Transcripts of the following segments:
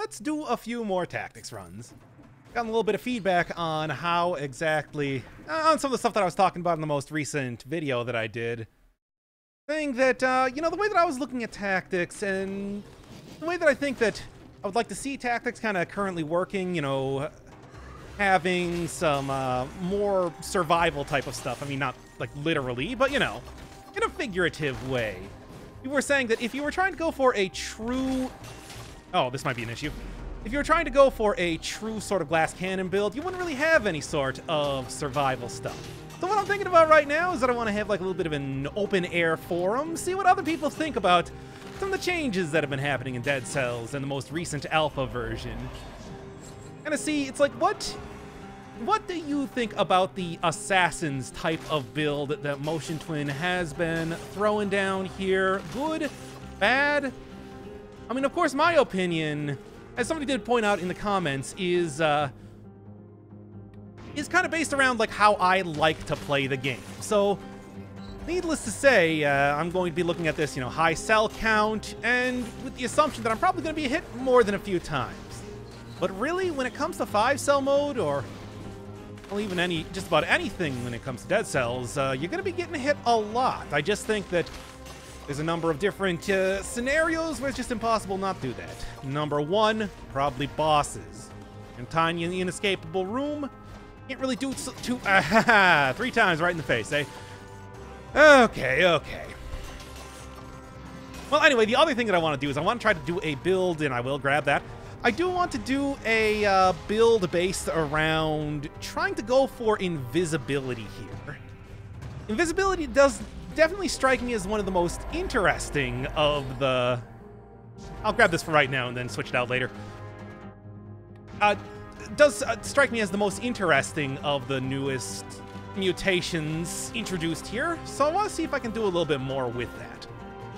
let's do a few more tactics runs. Gotten a little bit of feedback on how exactly, on some of the stuff that I was talking about in the most recent video that I did. Saying that, you know, the way that I was looking at tactics and the way that I think that I would like to see tactics kind of currently working, you know, having some more survival type of stuff. I mean, not like literally, but, you know, in a figurative way. You were saying that if you were trying to go for a true... Oh, this might be an issue. If you were trying to go for a true sort of glass cannon build, you wouldn't really have any sort of survival stuff. So what I'm thinking about right now is that I want to have like a little bit of an open air forum, see what other people think about some of the changes that have been happening in Dead Cells and the most recent alpha version. Kind of see, it's like, what do you think about the Assassins type of build that Motion Twin has been throwing down here? Good? Bad? I mean, of course, my opinion, as somebody did point out in the comments, is kind of based around like how I like to play the game. So, needless to say, I'm going to be looking at this, you know, high cell count, and with the assumption that I'm probably going to be hit more than a few times. But really, when it comes to 5-cell mode, or well, even just about anything when it comes to Dead Cells, you're going to be getting hit a lot. I just think that there's a number of different scenarios where it's just impossible not to do that. Number one, probably bosses. And tiny in the inescapable room, can't really do too... 3 times right in the face, eh? Okay. Well, anyway, the other thing that I want to do is I want to try to do a build, and I will grab that. I do want to do a build based around trying to go for invisibility here. Invisibility does definitely strike me as one of the most interesting of the... I'll grab this for right now and then switch it out later. Does strike me as the most interesting of the newest mutations introduced here, so I want to see if I can do a little bit more with that.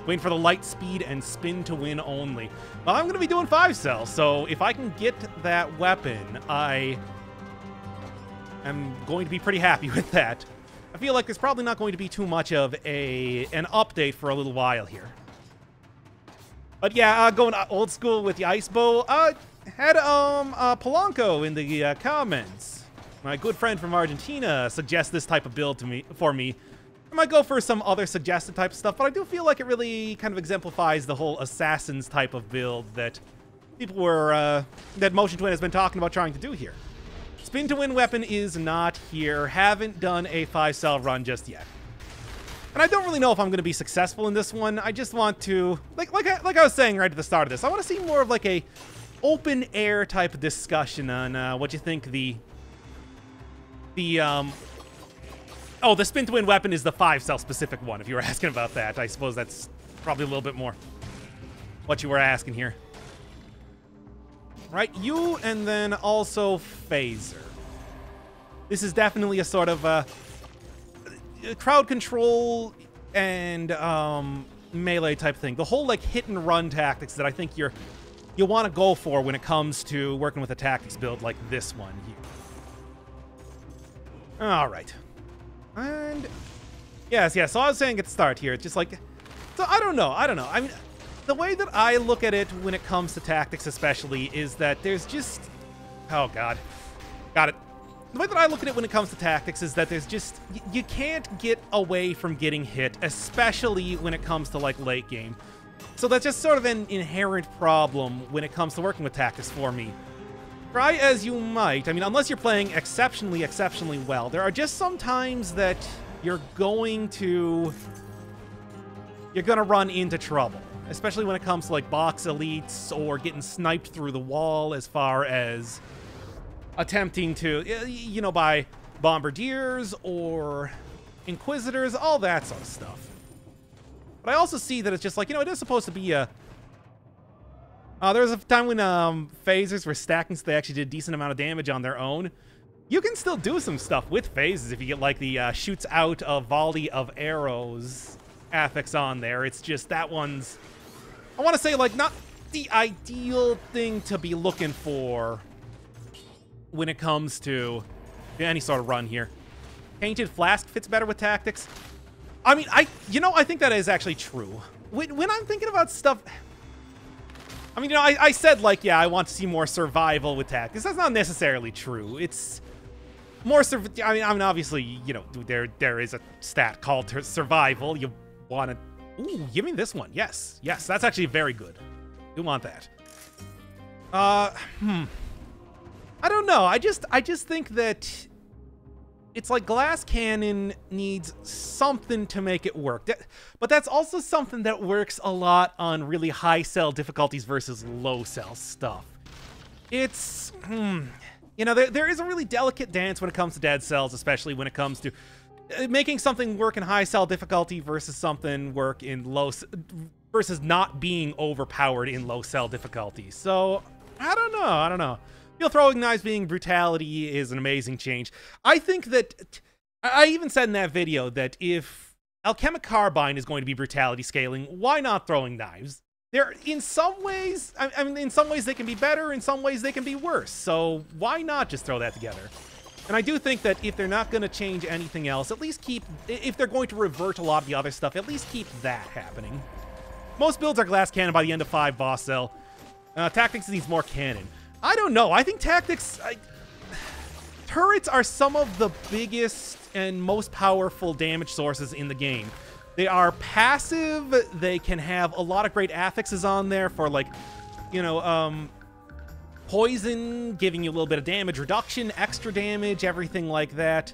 Waiting for the light speed and spin to win only. Well, I'm going to be doing 5-cell, so if I can get that weapon, I am going to be pretty happy with that. I feel like there's probably not going to be too much of an update for a little while here. But yeah, going old school with the ice bow. Had Polanco in the comments. My good friend from Argentina suggests this type of build for me. I might go for some other suggested type of stuff, but I do feel like it really kind of exemplifies the whole Assassins type of build that people were, that Motion Twin has been talking about trying to do here. Spin to win weapon is not here. Haven't done a 5-cell run just yet. And I don't really know if I'm going to be successful in this one. I just want to, like I was saying right at the start of this, I want to see more of like a open air type of discussion on what you think the spin to win weapon is the 5-cell specific one, if you were asking about that. I suppose that's probably a little bit more what you were asking here. Right, you and then also Phaser. This is definitely a sort of crowd control and melee type thing. The whole like hit and run tactics that I think you want to go for when it comes to working with a tactics build like this one here. All right. And yes, so I was saying at the start here, it's just like, so I don't know. I mean, the way that I look at it when it comes to tactics especially is that there's just, oh God, got it. The way that I look at it when it comes to tactics is that there's just, you can't get away from getting hit, especially when it comes to like late game. So that's just sort of an inherent problem when it comes to working with tactics for me. Try as you might, I mean, unless you're playing exceptionally well, there are just some times that you're going to run into trouble. Especially when it comes to like box elites or getting sniped through the wall as far as attempting to, you know, by bombardiers or inquisitors, all that sort of stuff. But I also see that it's just like, you know, it is supposed to be a... there was a time when phasers were stacking so they actually did a decent amount of damage on their own. You can still do some stuff with phases if you get like the shoots out a volley of arrows affix on there. It's just that one's, I want to say, like, not the ideal thing to be looking for when it comes to any sort of run here. Painted Flask fits better with tactics. I mean, I think that is actually true. When I'm thinking about stuff, I mean, you know, I said, like, yeah, I want to see more survival with tactics. That's not necessarily true. It's more I mean, obviously, you know, there is a stat called survival. You want to... Ooh, give me this one. Yes. Yes, that's actually very good. You want that. I don't know. I just think that it's like Glass Cannon needs something to make it work. But that's also something that works a lot on really high cell difficulties versus low cell stuff. It's, you know, there is a really delicate dance when it comes to dead cells, especially when it comes to making something work in high cell difficulty versus something work in low, versus not being overpowered in low cell difficulty. So, I don't know. Feel throwing knives being brutality is an amazing change. I think that, I even said in that video that if Alchemic Carbine is going to be brutality scaling, why not throwing knives? They're, in some ways, I mean, in some ways they can be better, in some ways they can be worse. So why not just throw that together? And I do think that if they're not going to change anything else, at least keep, if they're going to revert a lot of the other stuff, at least keep that happening. Most builds are Glass Cannon by the end of 5 boss cell. Tactics needs more cannon. I don't know. I think tactics... turrets are some of the biggest and most powerful damage sources in the game. They are passive. They can have a lot of great affixes on there for, like, you know, poison, giving you a little bit of damage reduction, extra damage, everything like that.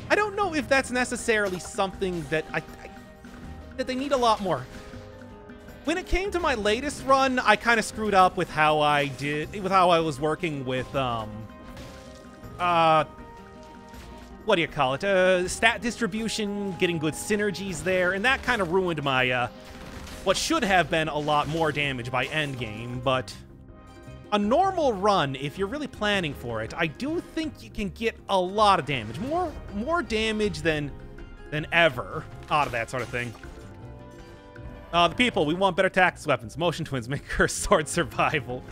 I don't know if that's necessarily something that that they need a lot more. When it came to my latest run, I kind of screwed up with how I was working with, what do you call it? Stat distribution, getting good synergies there, and that kind of ruined my, what should have been a lot more damage by endgame, but a normal run, if you're really planning for it, I do think you can get a lot of damage. More damage than ever out of that sort of thing. The people, we want better tactics weapons. Motion Twins make Cursed Sword survival.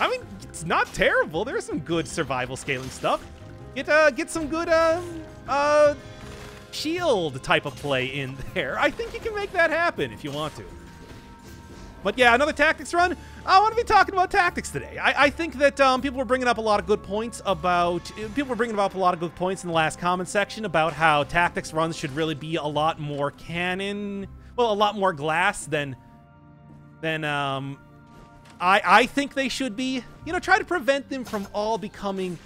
I mean, it's not terrible. There's some good survival scaling stuff. Get some good shield type of play in there. I think you can make that happen if you want to. But yeah, another tactics run. I want to be talking about tactics today. I think that people were bringing up a lot of good points about... People were bringing up a lot of good points in the last comment section about how tactics runs should really be a lot more cannon... Well, a lot more glass than I think they should be. You know, try to prevent them from all becoming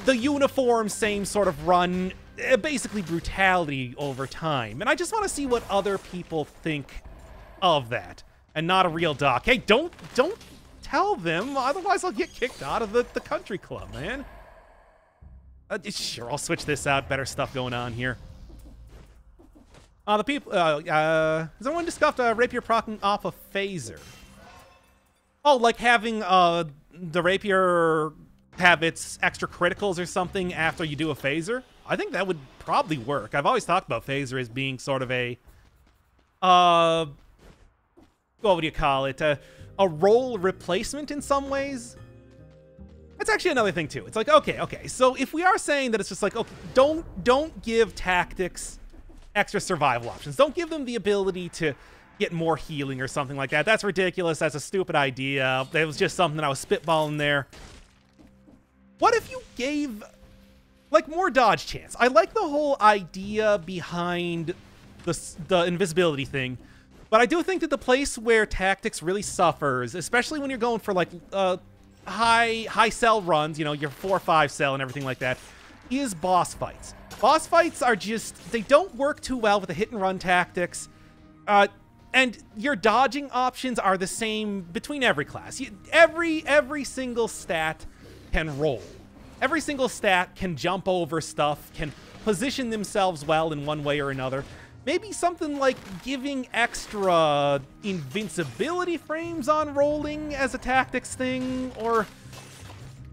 the uniform same sort of run, basically brutality over time. And I just want to see what other people think of that. And not a real doc. Hey, don't tell them, otherwise I'll get kicked out of the country club, man. Sure, I'll switch this out. Better stuff going on here. The people, has anyone discussed rapier proccing off a phaser? Oh, like having the rapier have its extra criticals or something after you do a phaser? I think that would probably work. I've always talked about phaser as being sort of a, what would you call it? A role replacement in some ways. That's actually another thing too. It's like, okay. So if we are saying that it's just like, okay, don't give tactics extra survival options. Don't give them the ability to get more healing or something like that. That's ridiculous. That's a stupid idea. That was just something I was spitballing there. What if you gave, like, more dodge chance? I like the whole idea behind the invisibility thing, but I do think that the place where tactics really suffers, especially when you're going for, like, high cell runs, you know, your 4-5 cell and everything like that, is boss fights. Boss fights are just, they don't work too well with the hit-and-run tactics, and your dodging options are the same between every class. Every single stat can roll. Every single stat can jump over stuff, can position themselves well in one way or another. Maybe something like giving extra invincibility frames on rolling as a tactics thing, or...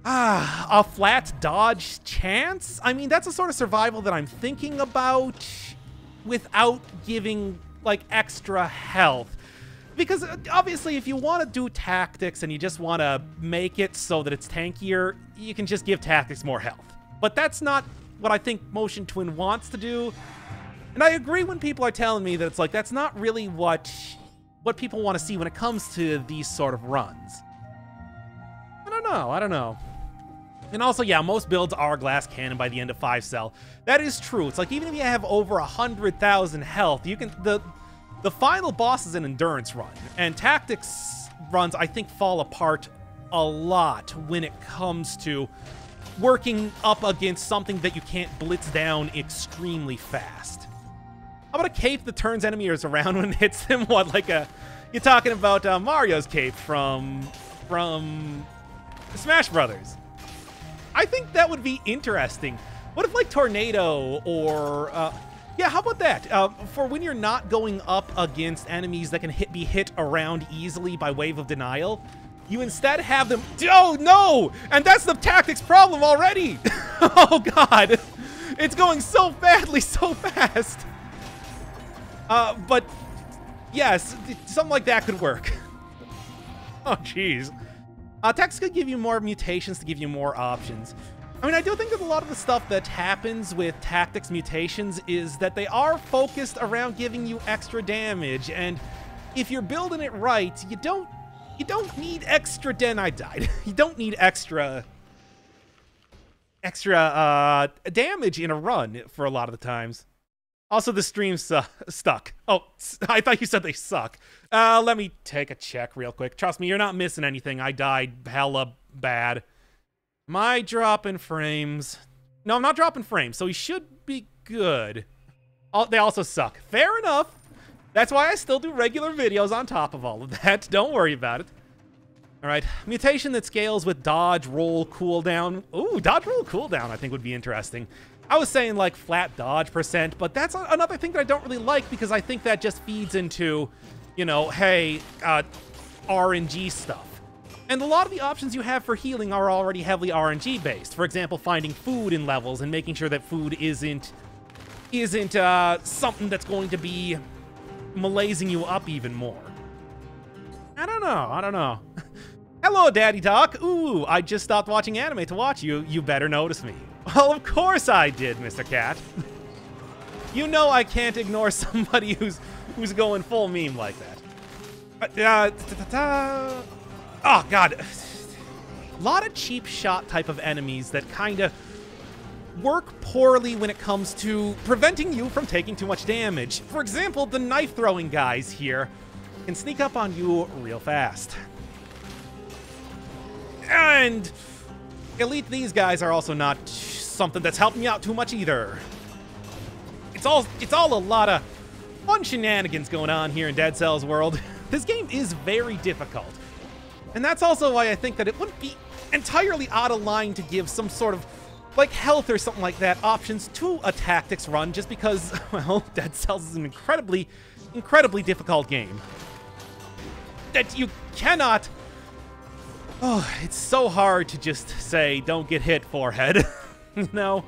a flat dodge chance? I mean, that's a sort of survival that I'm thinking about without giving, like, extra health. Because, obviously, if you want to do tactics and you just want to make it so that it's tankier, you can just give tactics more health. But that's not what I think Motion Twin wants to do. And I agree when people are telling me that it's like, that's not really what people want to see when it comes to these sort of runs. don't know. And also, yeah, most builds are glass cannon by the end of 5 cell. That is true. It's like, even if you have over 100,000 health, you can... The final boss is an endurance run, and tactics runs, I think, fall apart a lot when it comes to working up against something that you can't blitz down extremely fast. How about a cape that turns enemies around when it hits them? What, like a... You're talking about Mario's cape from Smash Brothers. I think that would be interesting. What if, like, Tornado or... yeah, how about that? For when you're not going up against enemies that can be hit around easily by Wave of Denial, you instead have them... Oh, no! And that's the tactics problem already! Oh, God! It's going so badly, so fast! But, yes, something like that could work. Oh, jeez. Tactics could give you more mutations to give you more options. I mean, I do think that a lot of the stuff that happens with tactics mutations is that they are focused around giving you extra damage, and if you're building it right, you don't need extra I died. You don't need extra damage in a run for a lot of the times. Also, the stream's stuck. Oh, I thought you said they suck. Let me take a check real quick. Trust me, you're not missing anything. I died hella bad. Am I dropping frames? No, I'm not dropping frames, so he should be good. Oh, they also suck. Fair enough. That's why I still do regular videos on top of all of that. Don't worry about it. All right, mutation that scales with dodge, roll, cooldown. Ooh, dodge, roll, cooldown I think would be interesting. I was saying like flat dodge %, but that's another thing that I don't really like because I think that just feeds into, you know, hey, RNG stuff. And a lot of the options you have for healing are already heavily RNG based. For example, finding food in levels and making sure that food isn't something that's going to be malaising you up even more. I don't know. Hello, Daddy Doc. Ooh, I just stopped watching anime to watch you. You better notice me. Well, of course I did, Mr. Cat. You know I can't ignore somebody who's going full meme like that. Oh, God. A lot of cheap shot type of enemies that kind of work poorly when it comes to preventing you from taking too much damage. For example, the knife-throwing guys here can sneak up on you real fast. And at least these guys are also not something that's helping me out too much either. It's all a lot of fun shenanigans going on here in Dead Cells world. This game is very difficult. And that's also why I think that it wouldn't be entirely out of line to give some sort of, like, health or something like that options to a tactics run, just because, well, Dead Cells is an incredibly, incredibly difficult game. That you cannot... Oh, it's so hard to just say, don't get hit, forehead. You know?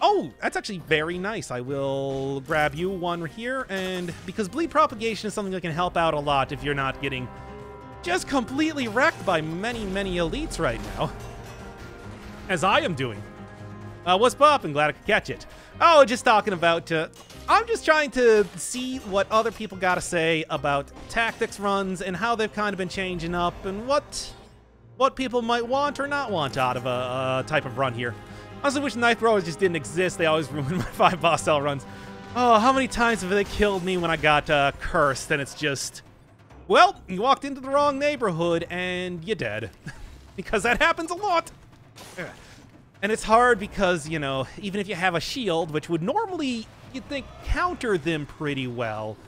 Oh, that's actually very nice. I will grab you one here, and because bleed propagation is something that can help out a lot if you're not getting just completely wrecked by many, many elites right now. As I am doing. What's poppin'? Glad I could catch it. Oh, just talking about... I'm just trying to see what other people gotta say about tactics runs and how they've kind of been changing up and what people might want or not want out of a type of run here. I honestly wish knife throwers just didn't exist. They always ruin my 5 boss cell runs. Oh, how many times have they killed me when I got cursed and it's just... Well, you walked into the wrong neighborhood and you're dead. Because that happens a lot. And it's hard because, you know, even if you have a shield, which would normally, you'd think, counter them pretty well,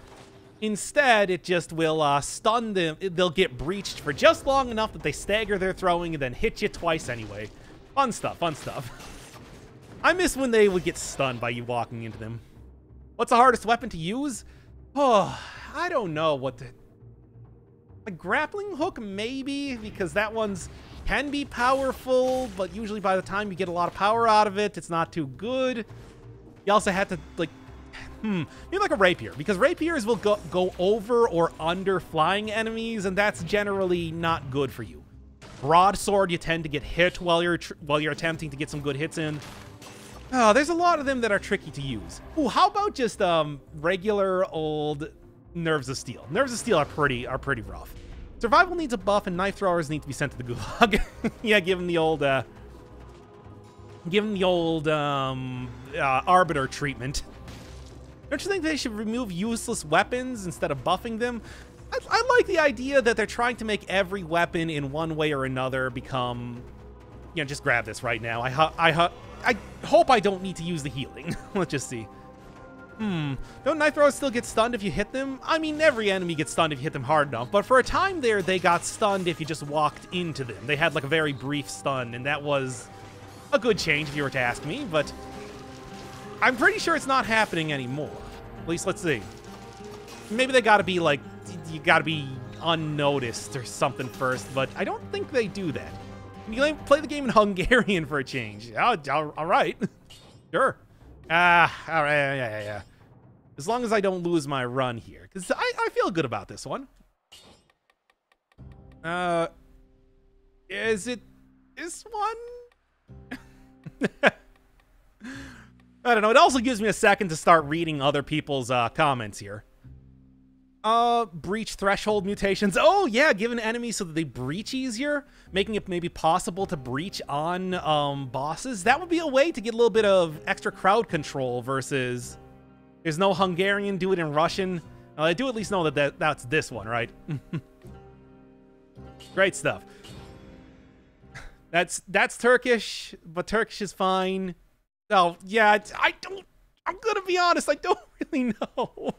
instead, it just will stun them. They'll get breached for just long enough that they stagger their throwing and then hit you twice anyway. Fun stuff, fun stuff. I miss when they would get stunned by you walking into them. What's the hardest weapon to use? Oh, I don't know what the... A grappling hook, maybe, because that one's can be powerful, but usually by the time you get a lot of power out of it, it's not too good. You also have to, like, maybe like a rapier, because rapiers will go over or under flying enemies, and that's generally not good for you. Broadsword, you tend to get hit while you're attempting to get some good hits in. Oh, there's a lot of them that are tricky to use. Ooh, how about just regular old Nerves of Steel? Nerves of Steel are pretty rough. Survival needs a buff, and knife throwers need to be sent to the gulag. Yeah, give him the old, arbiter treatment. Don't you think they should remove useless weapons instead of buffing them? I like the idea that they're trying to make every weapon in one way or another become... You know, just grab this right now. I hope I don't need to use the healing. Let's just see. Don't knife throwers still get stunned if you hit them? I mean, every enemy gets stunned if you hit them hard enough, but for a time there, they got stunned if you just walked into them. They had like a very brief stun, and that was a good change if you were to ask me, but I'm pretty sure it's not happening anymore. At least, let's see. Maybe they gotta be like, you gotta be unnoticed or something first, but I don't think they do that. You can play the game in Hungarian for a change. All right. Sure. All right, yeah. As long as I don't lose my run here, because I feel good about this one. Is it this one? I don't know. It also gives me a second to start reading other people's comments here. Breach threshold mutations. Oh, yeah, giving enemies so that they breach easier, making it maybe possible to breach on bosses. That would be a way to get a little bit of extra crowd control versus there's no Hungarian, do it in Russian. I do at least know that's this one, right? Great stuff. That's Turkish, but Turkish is fine. Oh, yeah, I'm gonna be honest, I don't really know.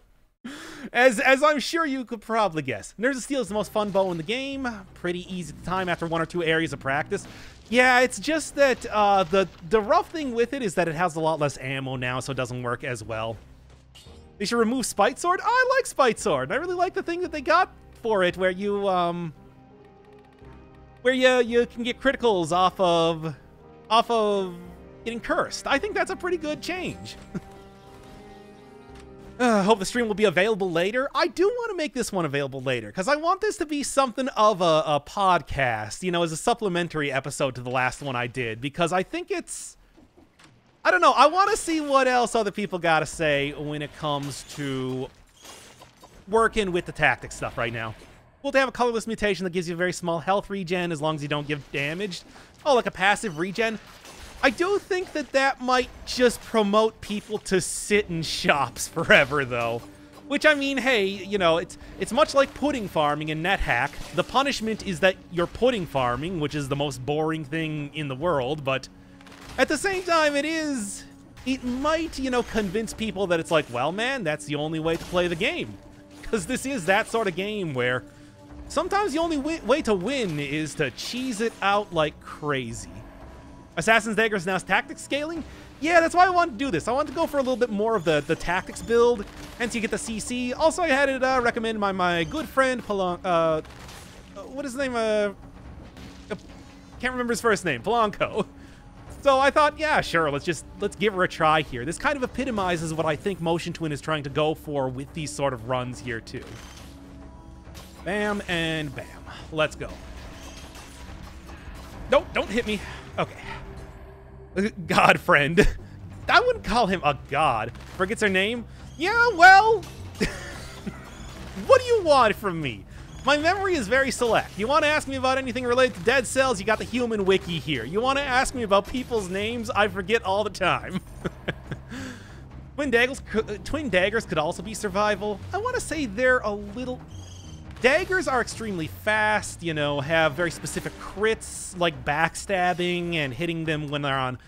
As I'm sure you could probably guess. Nerves of Steel is the most fun bow in the game. Pretty easy to time after 1 or 2 areas of practice. Yeah, it's just that the rough thing with it is that it has a lot less ammo now, so it doesn't work as well. They should remove Spite Sword. Oh, I like Spite Sword. I really like the thing that they got for it, where you can get criticals off of getting cursed. I think that's a pretty good change. Hope the stream will be available later. I do want to make this one available later, because I want this to be something of a podcast, you know, as a supplementary episode to the last one I did, because I think it's... I don't know, I want to see what else other people got to say when it comes to working with the tactics stuff right now. Cool to have a colorless mutation that gives you a very small health regen as long as you don't give damage. Oh, like a passive regen? I do think that might just promote people to sit in shops forever, though. Which, I mean, hey, you know, it's much like pudding farming in NetHack. The punishment is that you're pudding farming, which is the most boring thing in the world, but at the same time, it might, you know, convince people that it's like, well, man, that's the only way to play the game. Because this is that sort of game where sometimes the only way to win is to cheese it out like crazy. Assassin's Dagger is now tactics scaling? Yeah, that's why I wanted to do this. I wanted to go for a little bit more of the tactics build, hence you get the CC. Also, I had it recommended by my good friend, what is his name? Can't remember his first name. Polanco. So I thought, yeah, sure, let's give her a try here. This kind of epitomizes what I think Motion Twin is trying to go for with these sort of runs here, too. Bam and bam. Let's go. Nope, don't hit me. Okay. God friend. I wouldn't call him a god. Forgets her name? Yeah, well... What do you want from me? My memory is very select. You want to ask me about anything related to Dead Cells? You got the human wiki here. You want to ask me about people's names? I forget all the time. Twin daggers could also be survival. I want to say they're a little... Daggers are extremely fast, you know, have very specific crits, like backstabbing and hitting them when they're on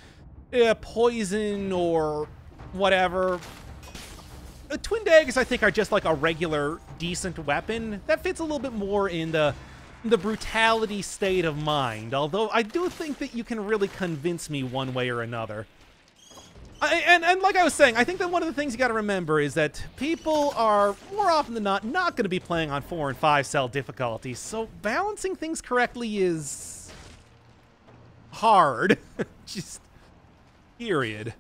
poison or whatever. Twin daggers, I think, are just like a regular, decent weapon. That fits a little bit more in the brutality state of mind, although I do think that you can really convince me one way or another. And like I was saying, I think that one of the things you got to remember is that people are, more often than not going to be playing on 4 and 5 cell difficulty, so balancing things correctly is hard. Just, period.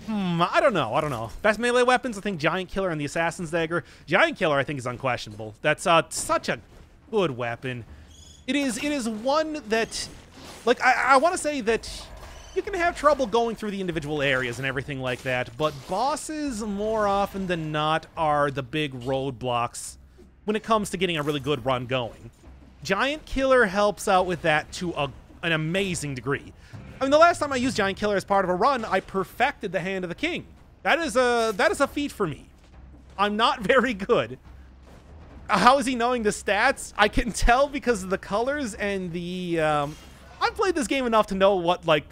I don't know. Best melee weapons, I think Giant Killer and the Assassin's Dagger. Giant Killer, I think, is unquestionable. That's such a good weapon. It is one that, like, I want to say that you can have trouble going through the individual areas and everything like that, but bosses, more often than not, are the big roadblocks when it comes to getting a really good run going. Giant Killer helps out with that to an amazing degree. I mean, the last time I used Giant Killer as part of a run, I perfected the Hand of the King. That is a feat for me. I'm not very good. How is he knowing the stats? I can tell because of the colors and the... I've played this game enough to know what, like,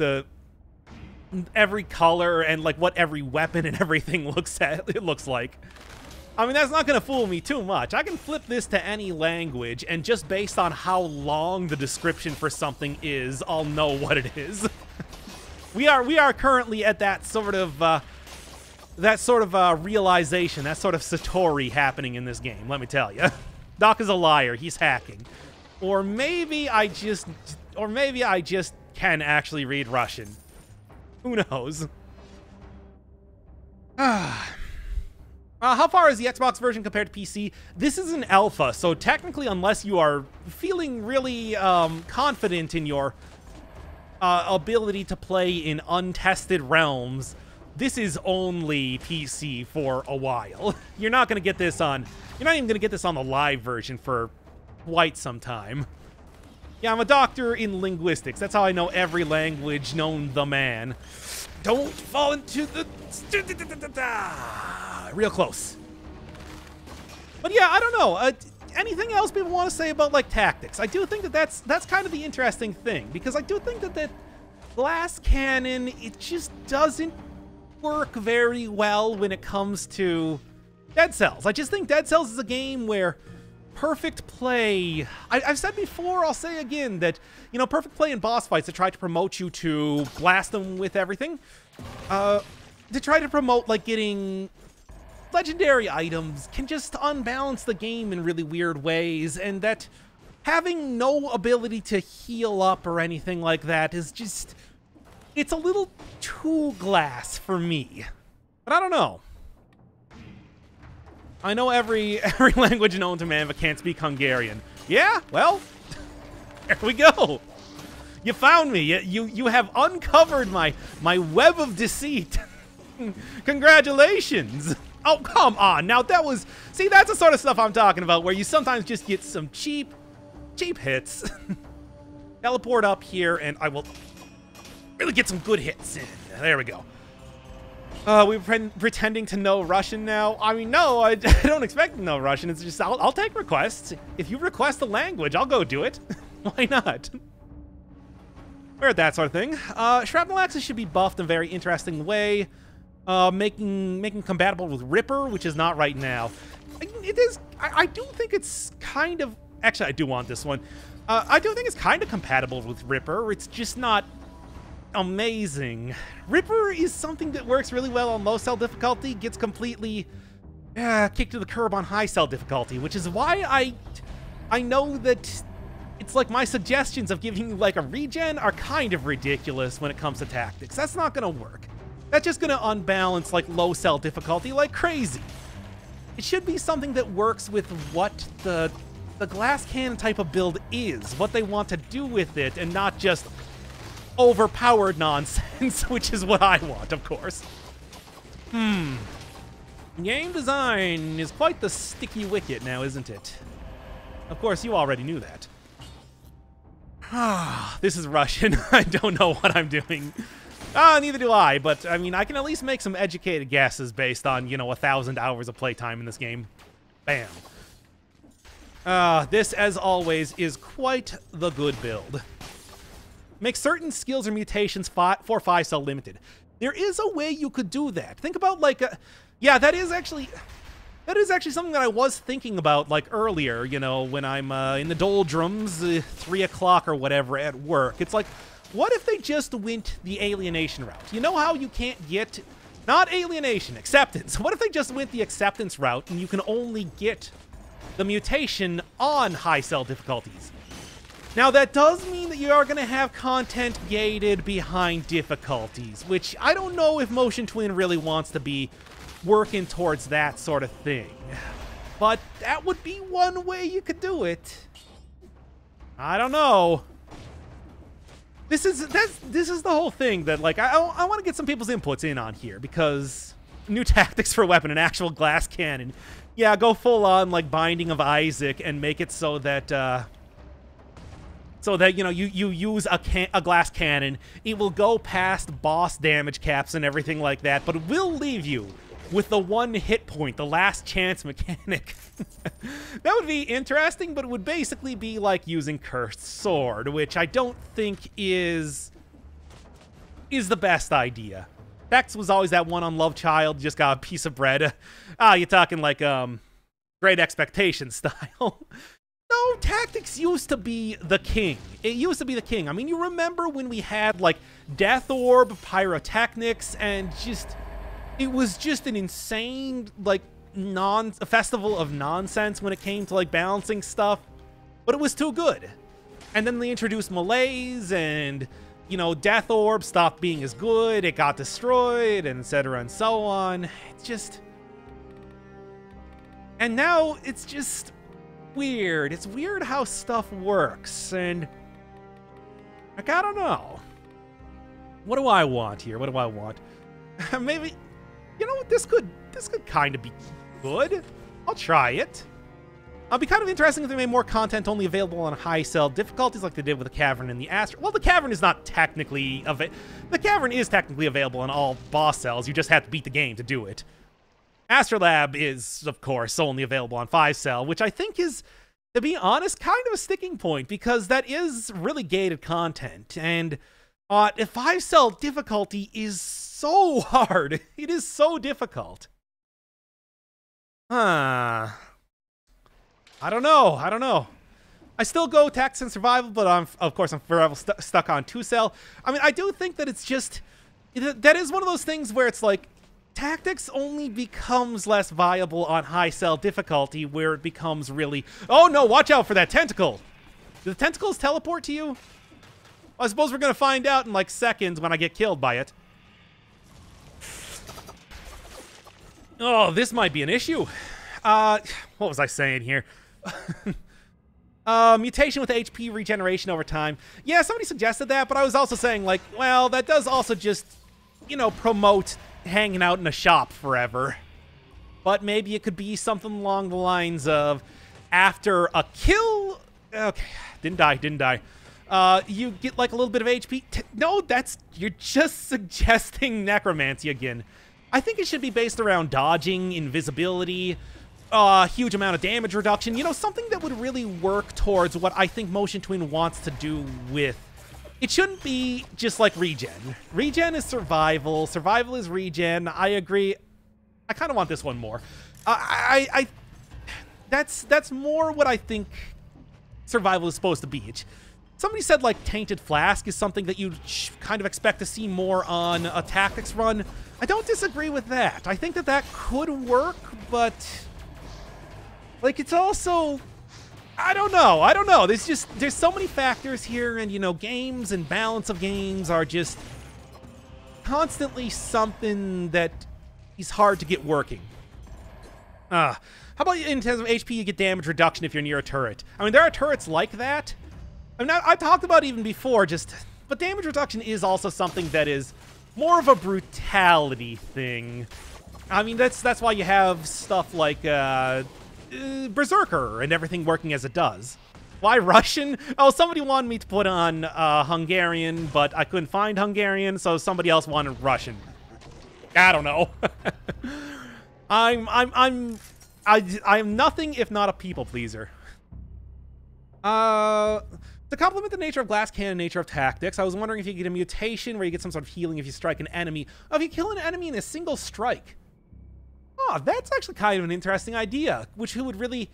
every color and, like, what every weapon and everything looks like. I mean, that's not going to fool me too much. I can flip this to any language, and just based on how long the description for something is, I'll know what it is. We are currently at that sort of realization, that sort of satori happening in this game, let me tell you. Doc is a liar. He's hacking. Or maybe I just can actually read Russian. Who knows? How far is the Xbox version compared to PC? This is an alpha, so technically, unless you are feeling really confident in your ability to play in untested realms, this is only PC for a while. You're not going to get this on... You're not even going to get this on the live version for quite some time. Yeah, I'm a doctor in linguistics. That's how I know every language known the man. Don't fall into the... Real close. But yeah, I don't know. Anything else people want to say about, like, tactics? I do think that that's kind of the interesting thing, because I do think that that glass cannon, it just doesn't work very well when it comes to Dead Cells. I just think Dead Cells is a game where perfect play... I've said before, I'll say again, that, you know, perfect play in boss fights that try to promote you to blast them with everything, to try to promote, like, getting legendary items can just unbalance the game in really weird ways, and that having no ability to heal up or anything like that is just... It's a little too glass for me. But I don't know. I know every language known to man, but can't speak Hungarian. Yeah, well, there we go. You found me. You have uncovered my web of deceit. Congratulations. Oh, come on. Now that was... See, that's the sort of stuff I'm talking about, where you sometimes just get some cheap hits. Teleport up here, and I will really get some good hits in. There we go. We're pretending to know Russian now. I mean, no, I don't expect to know Russian. It's just, I'll take requests. If you request a language, I'll go do it. Why not? We're at that sort of thing. Shrapnel axes should be buffed in a very interesting way. Making compatible with Ripper, which is not right now. It is... I do think it's kind of... Actually, I do want this one. I do think it's kind of compatible with Ripper. It's just not amazing. Ripper is something that works really well on low cell difficulty, gets completely kicked to the curb on high cell difficulty, which is why I know that it's like my suggestions of giving you like a regen are kind of ridiculous when it comes to tactics. That's not gonna work. That's just gonna unbalance like low cell difficulty like crazy. It should be something that works with what the glass cannon type of build is, what they want to do with it, and not just overpowered nonsense, which is what I want, of course. Game design is quite the sticky wicket now, isn't it? Of course, you already knew that. This is Russian. I don't know what I'm doing. Neither do I, but, I mean, I can at least make some educated guesses based on, you know, 1,000 hours of playtime in this game. Bam. This, as always, is quite the good build. Make certain skills or mutations 4-5 cell limited. There is a way you could do that. Think about, like, yeah, that is actually something that I was thinking about, like, earlier, you know, when I'm in the doldrums, 3 o'clock or whatever at work. It's like, what if they just went the alienation route? You know how you can't get... Not alienation, acceptance. What if they just went the acceptance route and you can only get the mutation on high cell difficulties? Now, that does mean that you are going to have content gated behind difficulties, which I don't know if Motion Twin really wants to be working towards that sort of thing. But that would be one way you could do it. I don't know. This is the whole thing that, like, I want to get some people's inputs in on here, because new tactics for a weapon, an actual glass cannon. Yeah, go full on like Binding of Isaac and make it so that you know you use a glass cannon. It will go past boss damage caps and everything like that, but it will leave you with the one hit point, the last chance mechanic. That would be interesting, but it would basically be like using Cursed Sword, which I don't think is the best idea. Vex was always that one on Love Child, just got a piece of bread. You're talking like Great Expectations style. No, tactics used to be the king. It used to be the king. I mean, you remember when we had like Death Orb, Pyrotechnics, and it was just an insane like a festival of nonsense when it came to like balancing stuff, but it was too good. And then they introduced Malaise, and you know, Death Orb stopped being as good, it got destroyed, and etc. and so on. It's just... And now it's just weird. It's weird how stuff works, and like, I don't know. What do I want here? What do I want? Maybe, you know what, this could kind of be good. I'll try it. It'll be kind of interesting if they made more content only available on high cell difficulties like they did with the Cavern and the Astro. Well, the Cavern is not technically the Cavern is technically available on all boss cells. You just have to beat the game to do it. Astrolab is, of course, only available on 5 cell, which I think is, to be honest, kind of a sticking point because that is really gated content. And 5 cell difficulty is so hard. It is so difficult. I don't know. I still go tactics and survival, but of course I'm forever stuck on 2 cell. I mean, I do think that it's just... That is one of those things where it's like, tactics only becomes less viable on high cell difficulty, where it becomes really... Oh no, watch out for that tentacle! Do the tentacles teleport to you? Well, I suppose we're gonna find out in like seconds when I get killed by it. Oh, this might be an issue. What was I saying here? Mutation with HP regeneration over time. Yeah, somebody suggested that, but I was also saying, like, well, that does also just, you know, promote hanging out in a shop forever. But maybe it could be something along the lines of, after a kill... Okay, didn't die. You get, like, a little bit of HP. No, you're just suggesting necromancy again. I think it should be based around dodging, invisibility... huge amount of damage reduction, you know, something that would really work towards what I think Motion Twin wants to do with... It shouldn't be just like regen. Regen is survival. Survival is regen. I agree. I kind of want this one more. That's more what I think survival is supposed to be. Somebody said, like, Tainted Flask is something that you'd kind of expect to see more on a tactics run. I don't disagree with that. I think that could work, but... Like, it's also, I don't know. There's so many factors here, and, you know, games and balance of games are just constantly something that is hard to get working. How about in terms of HP, you get damage reduction if you're near a turret? I mean, there are turrets like that. I mean, I talked about it even before, but damage reduction is also something that is more of a brutality thing. I mean, that's why you have stuff like, Berserker and everything working as it does. Why Russian? Oh, somebody wanted me to put on Hungarian, but I couldn't find Hungarian, so somebody else wanted Russian. I don't know. I'm nothing if not a people pleaser. To complement the nature of glass cannon, nature of tactics, I was wondering if you get a mutation where you get some sort of healing if you strike an enemy. Oh, if you kill an enemy in a single strike. Oh, that's actually kind of an interesting idea, which would really...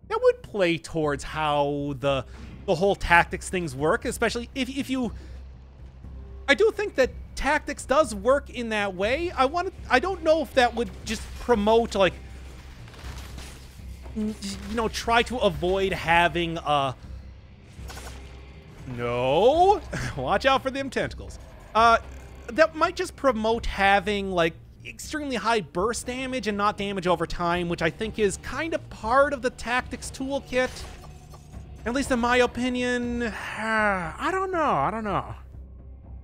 That would play towards how the whole tactics things work, especially if you... I do think that tactics does work in that way. I don't know if that would just promote, like... You know, try to avoid having a... No! Watch out for them tentacles. That might just promote having, like, extremely high burst damage and not damage over time, which I think is kind of part of the tactics toolkit. At least in my opinion. I don't know.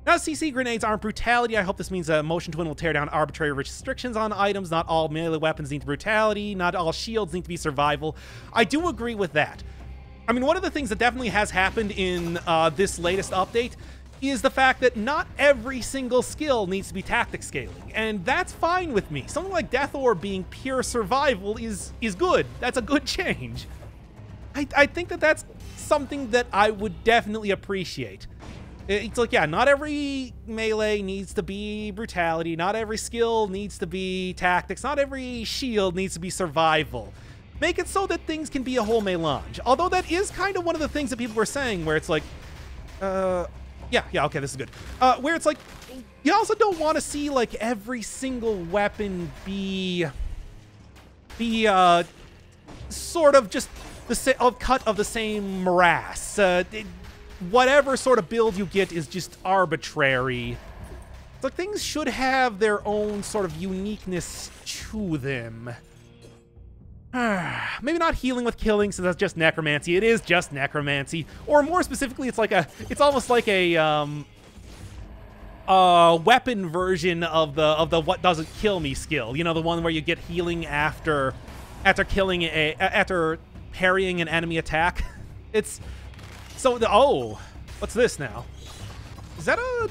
Now, CC grenades aren't brutality. I hope this means Motion Twin will tear down arbitrary restrictions on items. Not all melee weapons need brutality. Not all shields need to be survival. I do agree with that. I mean, one of the things that definitely has happened in this latest update is the fact that not every single skill needs to be tactic scaling, and that's fine with me. Something like Death Orb being pure survival is good. That's a good change. I think that that's something that I would definitely appreciate. It's like, yeah, not every melee needs to be brutality. Not every skill needs to be tactics. Not every shield needs to be survival. Make it so that things can be a whole melange. Although that is kind of one of the things that people were saying, where it's like, yeah, okay, this is good. Where it's like, you also don't want to see like every single weapon be sort of just the cut of the same morass. Whatever sort of build you get is just arbitrary. It's like things should have their own sort of uniqueness to them. Maybe not healing with killing, since that's just necromancy. It is just necromancy. Or more specifically, it's almost like a weapon version of the what doesn't kill me skill. You know, the one where you get healing after parrying an enemy attack. It's so oh, what's this now? Is that a?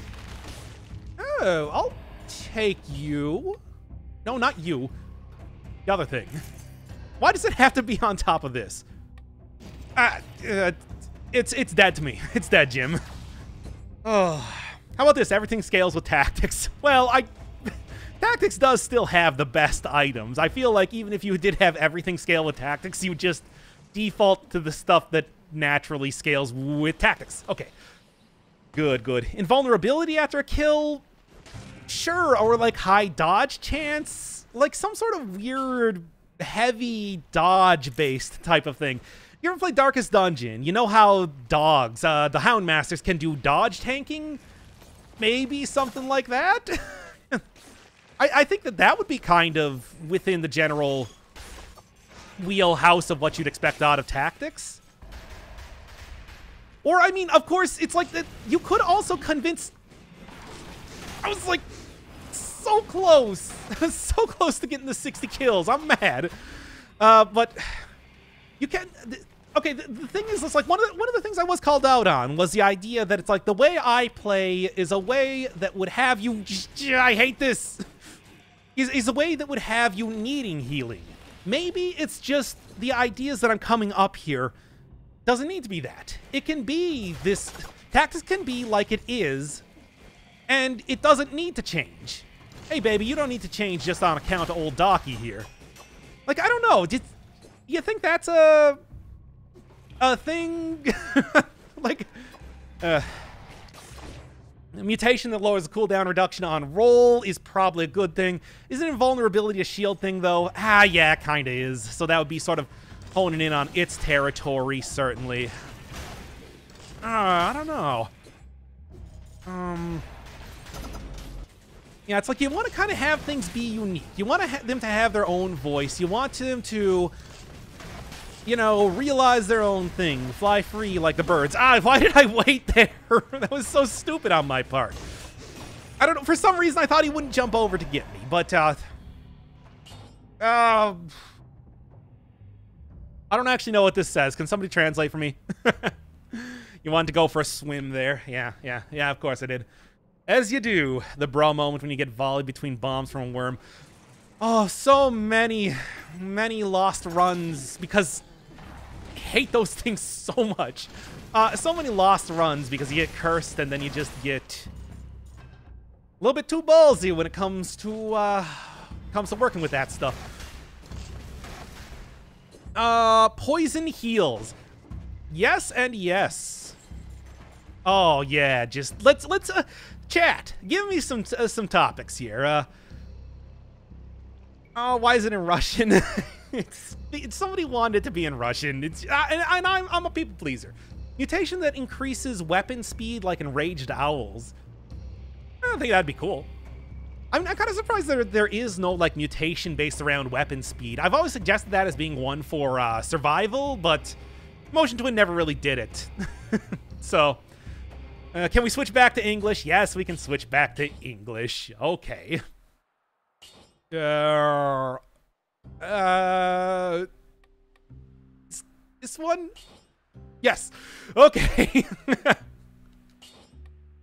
Oh, I'll take you. No, not you. The other thing. Why does it have to be on top of this? It's dead to me. It's dead, Jim. Oh, how about this? Everything scales with tactics. Well, tactics does still have the best items. I feel like even if you did have everything scale with tactics, you would just default to the stuff that naturally scales with tactics. Okay. Good. Invulnerability after a kill? Sure, or like high dodge chance? Like some sort of weird heavy dodge-based type of thing. You ever play Darkest Dungeon? You know how dogs, the Houndmasters, can do dodge tanking? Maybe something like that? I think that would be kind of within the general wheelhouse of what you'd expect out of tactics. Or, I mean, of course, it's like that. You could also convince... I was like... so close. So close to getting the 60 kills. I'm mad. But you can... Okay, the thing is, it's like one of the things I was called out on was the idea that it's like the way I play is a way that would have you... I hate this. Is a way that would have you needing healing. Maybe it's just the ideas that I'm coming up here doesn't need to be that. It can be this... Tactics can be like it is, and it doesn't need to change. Hey, baby, you don't need to change just on account of old Docky here. Like, I don't know. Do you think that's a thing? Like, a mutation that lowers the cooldown reduction on roll is probably a good thing. Isn't invulnerability a shield thing, though? Ah, yeah, it kind of is. So that would be sort of honing in on its territory, certainly. I don't know. Yeah, it's like you want to kind of have things be unique. You want them to have their own voice. You want them to, you know, realize their own thing. Fly free like the birds. Why did I wait there? That was so stupid on my part. I don't know. For some reason, I thought he wouldn't jump over to get me. But, I don't actually know what this says. Can somebody translate for me? You wanted to go for a swim there. Yeah, of course I did. As you do, the bro moment when you get volleyed between bombs from a worm. Oh, so many lost runs because I hate those things so much. So many lost runs because you get cursed and then you just get a little bit too ballsy when it comes to working with that stuff. Poison heals. Yes and yes. Oh yeah, just let's chat. Give me some topics here. Oh, why is it in Russian? Somebody wanted it to be in Russian. And I'm a people pleaser. Mutation that increases weapon speed like enraged owls. I don't think that'd be cool. I'm kind of surprised there is no like mutation based around weapon speed. I've always suggested that as being one for survival, but Motion Twin never really did it. So Can we switch back to English? Yes, we can switch back to English. Okay. This one? Yes. Okay.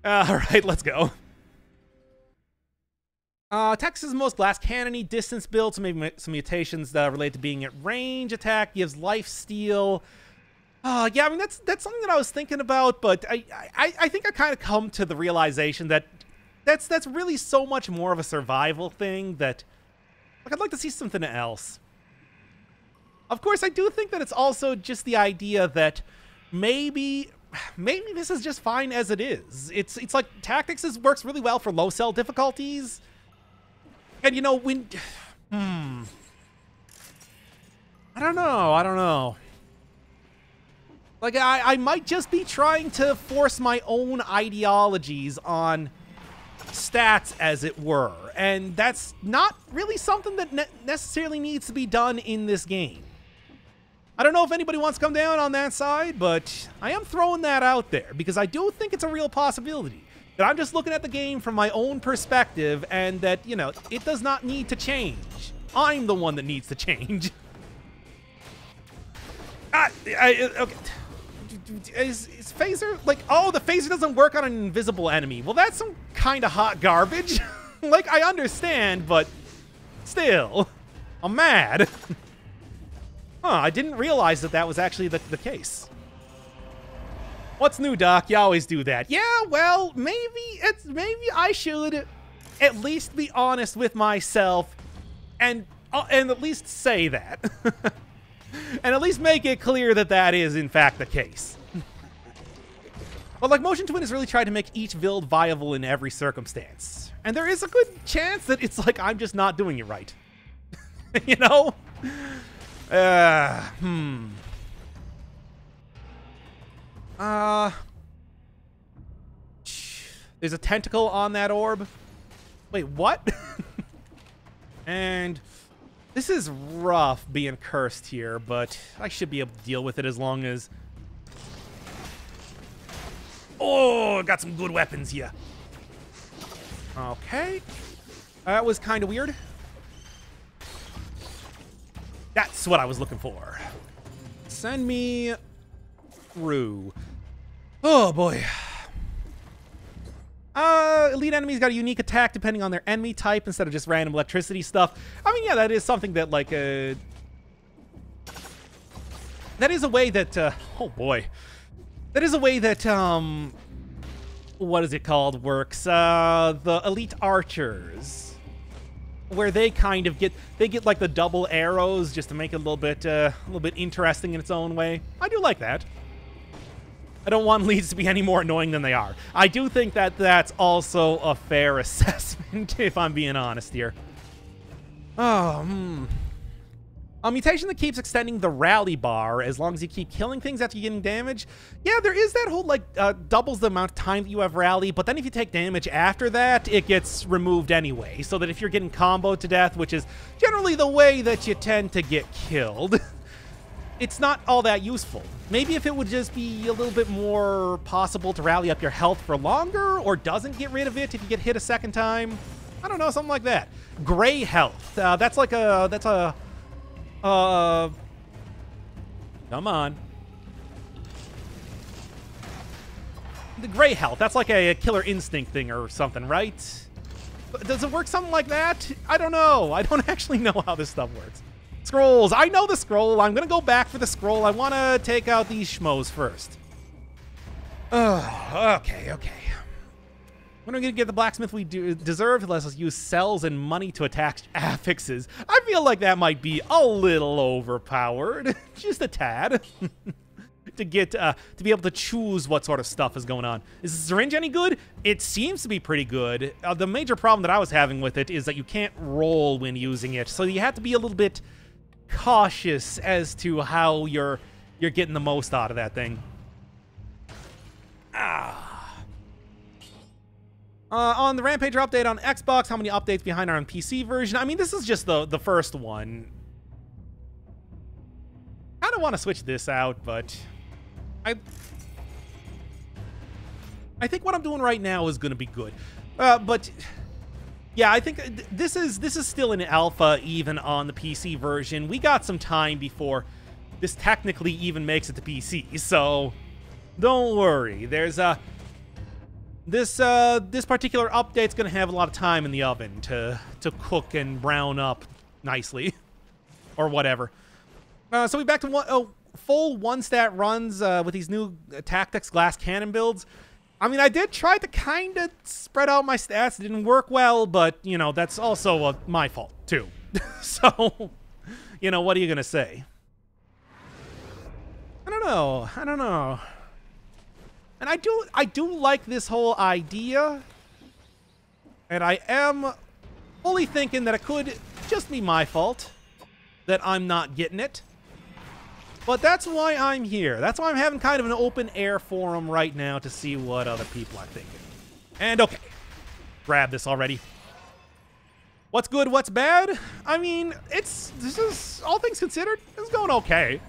All right, let's go. Texas' most glass cannony, distance build, so maybe some mutations related to being at range. Attack gives life steal. Yeah, I mean that's something that I was thinking about, but I think I kind of come to the realization that that's really so much more of a survival thing that like I'd like to see something else. Of course, I do think that it's also just the idea that maybe this is just fine as it is. It's like tactics works really well for low cell difficulties. And you know, when I don't know. Like I might just be trying to force my own ideologies on stats, as it were, and that's not really something that necessarily needs to be done in this game. I don't know if anybody wants to come down on that side, but I am throwing that out there because I do think it's a real possibility. That I'm just looking at the game from my own perspective, and that, you know, it does not need to change. I'm the one that needs to change. Okay. Is phaser, like, oh, the phaser doesn't work on an invisible enemy. Well, that's some kind of hot garbage. Like, I understand, but still, I'm mad. Huh, I didn't realize that was actually the case. What's new, Doc? You always do that. Yeah, well, maybe I should at least be honest with myself and at least say that. And at least make it clear that is, in fact, the case. But, like, Motion Twin has really tried to make each build viable in every circumstance. And there is a good chance that it's like I'm just not doing it right. You know? There's a tentacle on that orb. Wait, what? And this is rough being cursed here, but I should be able to deal with it as long as... Oh, got some good weapons here. Okay. That was kind of weird. That's what I was looking for. Send me through. Oh, boy. Elite enemies got a unique attack depending on their enemy type instead of just random electricity stuff. I mean, yeah, that is something that, like, that is a way that, oh boy. That is a way that, what is it called, works? The elite archers. Where they kind of get like the double arrows just to make it a little bit interesting in its own way. I do like that. I don't want leads to be any more annoying than they are. I do think that that's also a fair assessment, if I'm being honest here. Oh, A mutation that keeps extending the rally bar as long as you keep killing things after getting damage. Yeah, there is that whole, like, doubles the amount of time that you have rally, but then if you take damage after that, it gets removed anyway. So that if you're getting comboed to death, which is generally the way that you tend to get killed, it's not all that useful. Maybe if it would just be a little bit more possible to rally up your health for longer, or doesn't get rid of it if you get hit a second time. I don't know, something like that. Gray health. That's a... come on. The gray health, that's like a killer instinct thing or something, right? Does it work something like that? I don't know. I don't actually know how this stuff works. Scrolls. I know the scroll. I'm going to go back for the scroll. I want to take out these schmoes first. Okay. When are we going to get the blacksmith we deserve? It lets us use cells and money to attack affixes. I feel like that might be a little overpowered. Just a tad. to be able to choose what sort of stuff is going on. Is the syringe any good? It seems to be pretty good. The major problem that I was having with it is that you can't roll when using it. So you have to be a little bit cautious as to how you're getting the most out of that thing. On the Rampager update on Xbox, how many updates behind are on PC version? I mean, this is just the first one. I don't want to switch this out, but I think what I'm doing right now is going to be good. But yeah, I think this is still an alpha even on the PC version. We got some time before this technically even makes it to PC. So don't worry. There's this particular update's going to have a lot of time in the oven to cook and brown up nicely or whatever. So we back to full 1-stat runs with these new Tactics glass cannon builds. I mean, I did try to kind of spread out my stats. It didn't work well, but, you know, that's also my fault, too. So, you know, what are you going to say? I don't know. And I do like this whole idea. And I am fully thinking that it could just be my fault that I'm not getting it. But that's why I'm here. That's why I'm having kind of an open air forum right now to see what other people are thinking. And okay, grab this already. What's good, what's bad? I mean, this is, all things considered, it's going okay.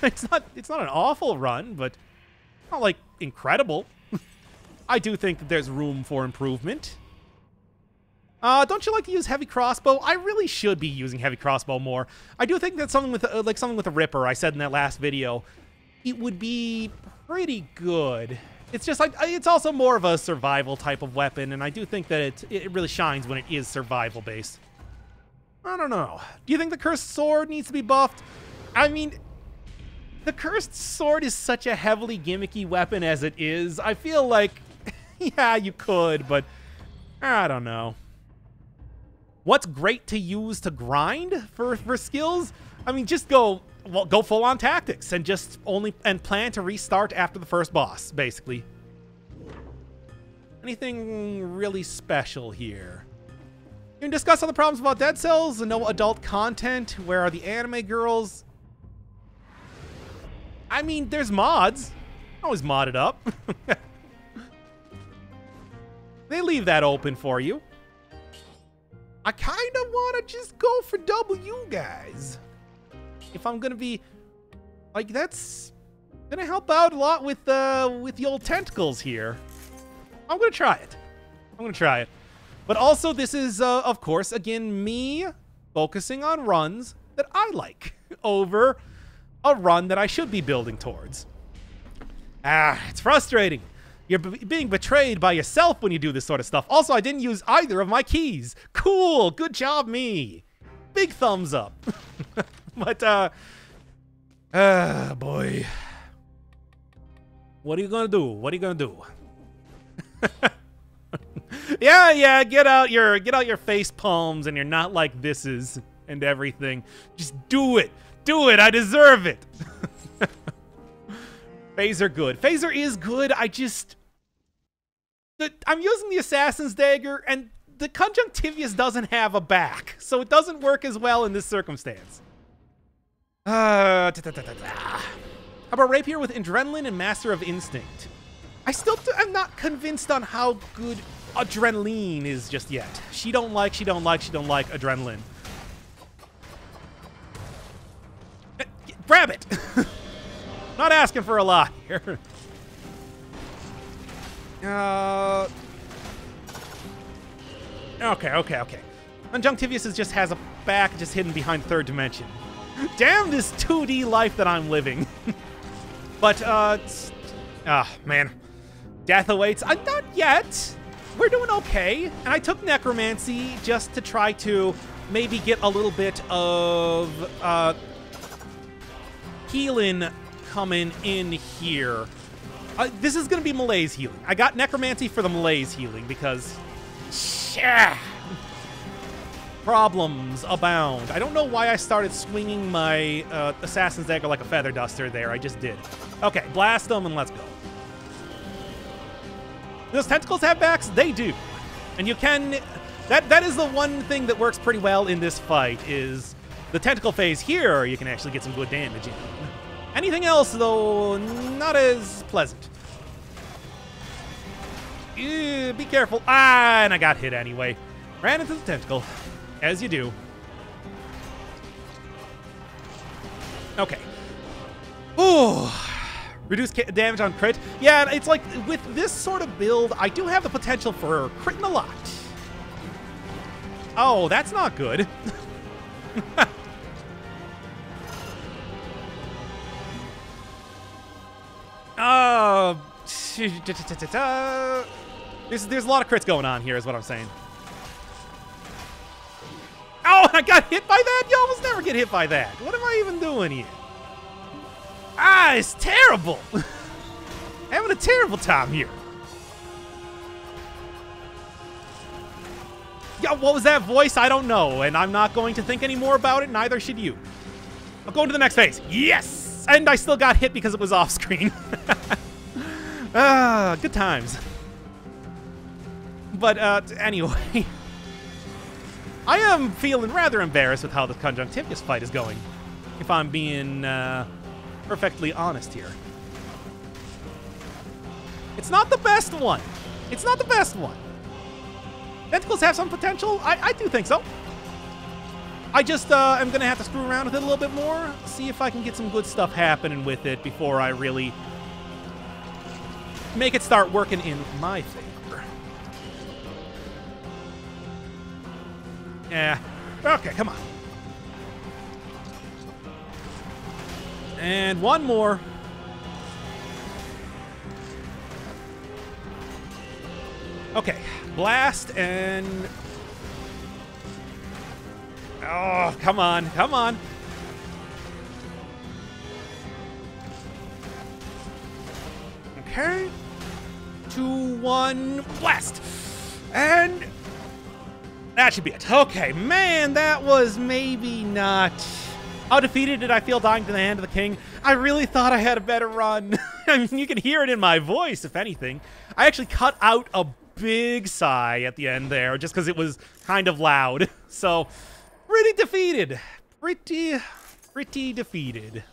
It's not an awful run, but not like incredible. I do think that there's room for improvement. Don't you like to use heavy crossbow? I really should be using heavy crossbow more. I do think that something with a Ripper, I said in that last video, it would be pretty good. It's just like, it's also more of a survival type of weapon, and I do think that it really shines when it is survival based. I don't know. Do you think the Cursed Sword needs to be buffed? I mean, the Cursed Sword is such a heavily gimmicky weapon as it is. I feel like, yeah, you could, but I don't know. What's great to use to grind for skills? I mean, just go full on tactics and just plan to restart after the first boss, basically. Anything really special here? You can discuss other problems about Dead Cells, no adult content. Where are the anime girls? I mean, there's mods. Always mod it up. They leave that open for you. I kind of want to just go for W, guys. If I'm going to be... like, that's going to help out a lot with the old tentacles here. I'm going to try it. But also, this is, of course, again, me focusing on runs that I like over a run that I should be building towards. It's frustrating. You're being betrayed by yourself when you do this sort of stuff. Also, I didn't use either of my keys. Cool. Good job, me. Big thumbs up. But, boy. What are you gonna do? Yeah, get out your face palms and you're not like thises and everything. Just do it. I deserve it. Phaser good. Phaser is good. I'm using the Assassin's Dagger, and the Conjunctivius doesn't have a back, so it doesn't work as well in this circumstance. How about Rapier with Adrenaline and Master of Instinct? I still am not convinced on how good Adrenaline is just yet. She don't like Adrenaline. Grab it! Not asking for a lot here. Okay. Conjunctivius just has a back just hidden behind third dimension. Damn this 2D life that I'm living. But, man. Death awaits. Not yet. We're doing okay. And I took Necromancy just to try to maybe get a little bit of, healing coming in here. This is going to be malaise healing. I got Necromancy for the malaise healing because... problems abound. I don't know why I started swinging my Assassin's Dagger like a feather duster there. I just did. Okay, blast them and let's go. Those tentacles have backs? They do. And you can... That is the one thing that works pretty well in this fight is the tentacle phase here, you can actually get some good damage in. Anything else, though, not as pleasant. Ew, be careful. And I got hit anyway. Ran into the tentacle, as you do. Okay. Ooh, Reduce damage on crit. Yeah, it's like, with this sort of build, I do have the potential for critting a lot. Oh, that's not good. There's a lot of crits going on here, is what I'm saying. Oh, I got hit by that? You almost never get hit by that. What am I even doing here? Ah, it's terrible. Having a terrible time here. Yeah, what was that voice? I don't know, and I'm not going to think any more about it, neither should you. I'll go into the next phase. Yes! And I still got hit because it was off screen. Good times. But, anyway. I am feeling rather embarrassed with how the Conjunctivious fight is going, if I'm being, perfectly honest here. It's not the best one. It's not the best one. Tentacles have some potential. I do think so. I just am going to have to screw around with it a little bit more, see if I can get some good stuff happening with it before I really make it start working in my favor. Yeah. Okay, come on. And one more. Okay, blast and... Oh, come on, come on. Okay. 2, 1, blast. And that should be it. Okay, man, that was maybe not... How defeated did I feel dying to the hand of the king? I really thought I had a better run. I mean, you can hear it in my voice, if anything. I actually cut out a big sigh at the end there, just because it was kind of loud. So, pretty defeated. Pretty defeated.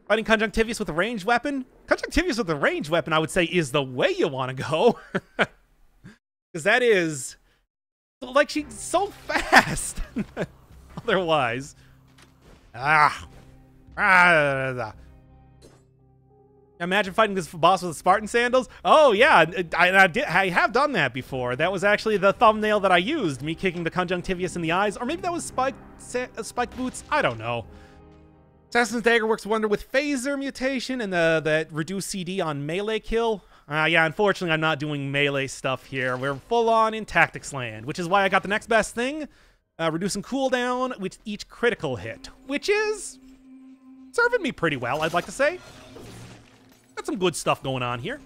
Fighting Conjunctivious with a ranged weapon? Conjunctivious with a ranged weapon, I would say, is the way you want to go. Because that is... Like, she's so fast. Otherwise... Imagine fighting this boss with Spartan sandals. Oh yeah, I have done that before. That was actually the thumbnail that I used, me kicking the Conjunctivious in the eyes, or maybe that was spiked boots. I don't know. Assassin's Dagger works wonder with phaser mutation and the reduced CD on melee kill. Yeah, unfortunately, I'm not doing melee stuff here. We're full on in tactics land, which is why I got the next best thing. Reducing cooldown with each critical hit, which is serving me pretty well, I'd like to say. Got some good stuff going on here.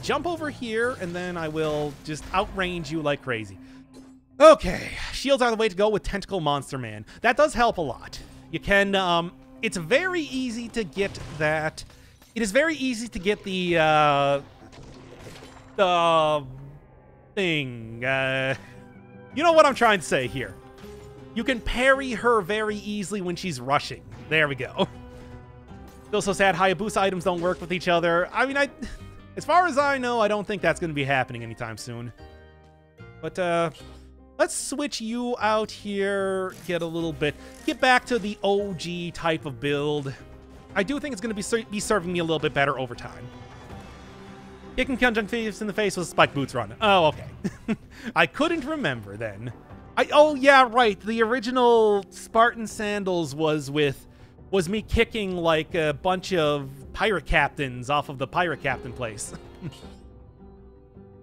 Jump over here, and then I will just outrange you like crazy. Okay, shields are the way to go with Tentacle Monster Man. That does help a lot. You can, it's very easy to get that. It is very easy to get the thing. You know what I'm trying to say here. You can parry her very easily when she's rushing. There we go. Feel so sad Hayabusa items don't work with each other. I mean, as far as I know, I don't think that's going to be happening anytime soon. But, let's switch you out here, get back to the OG type of build. I do think it's going to be serving me a little bit better over time. Kicking Conjunctivious in the face with Spike Boots run. Oh, okay. I couldn't remember then. Oh, yeah, right. The original Spartan Sandals was me kicking like a bunch of pirate captains off of the pirate captain place.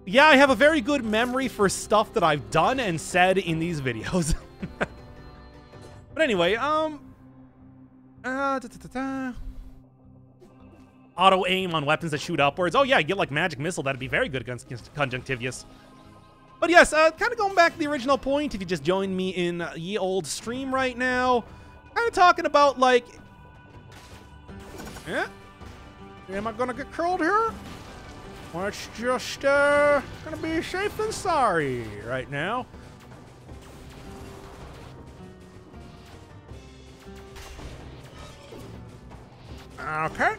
Yeah, I have a very good memory for stuff that I've done and said in these videos. But anyway, auto aim on weapons that shoot upwards. Oh yeah, you get like magic missile. That'd be very good against Conjunctivious. But yes, kind of going back to the original point, if you just joined me in ye old stream right now, kind of talking about like, yeah, am I gonna get curled here? Well, it's just gonna be safe than sorry right now. Okay.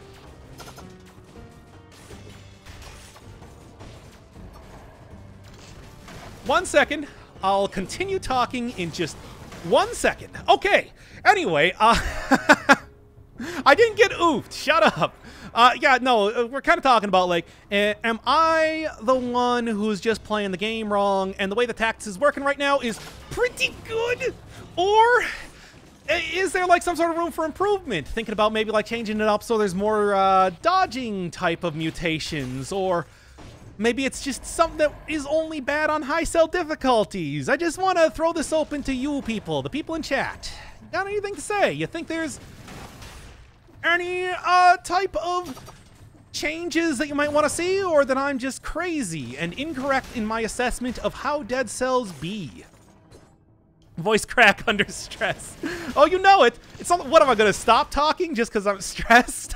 One second. I'll continue talking in just 1 second. Okay. Anyway, I didn't get oofed. Shut up. Yeah, no, we're kind of talking about, like, am I the one who's just playing the game wrong, and the way the tactics is working right now is pretty good? Or is there, like, some sort of room for improvement? Thinking about maybe, like, changing it up so there's more dodging type of mutations, or maybe it's just something that is only bad on high cell difficulties. I just want to throw this open to you people, the people in chat. You got anything to say? You think there's any type of changes that you might want to see, or that I'm just crazy and incorrect in my assessment of how Dead Cells be? Voice crack under stress. Oh, you know it. It's not, what am I gonna stop talking just because I'm stressed?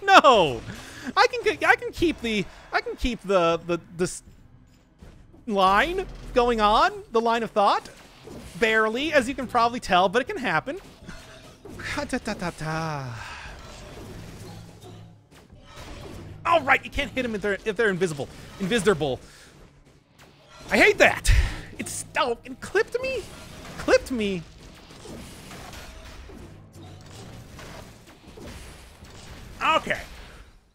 No, I can keep the line going on, the line of thought, barely, as you can probably tell, but it can happen. All right, you can't hit them if they're invisible. Invisible. I hate that. It's it clipped me. Clipped me. Okay.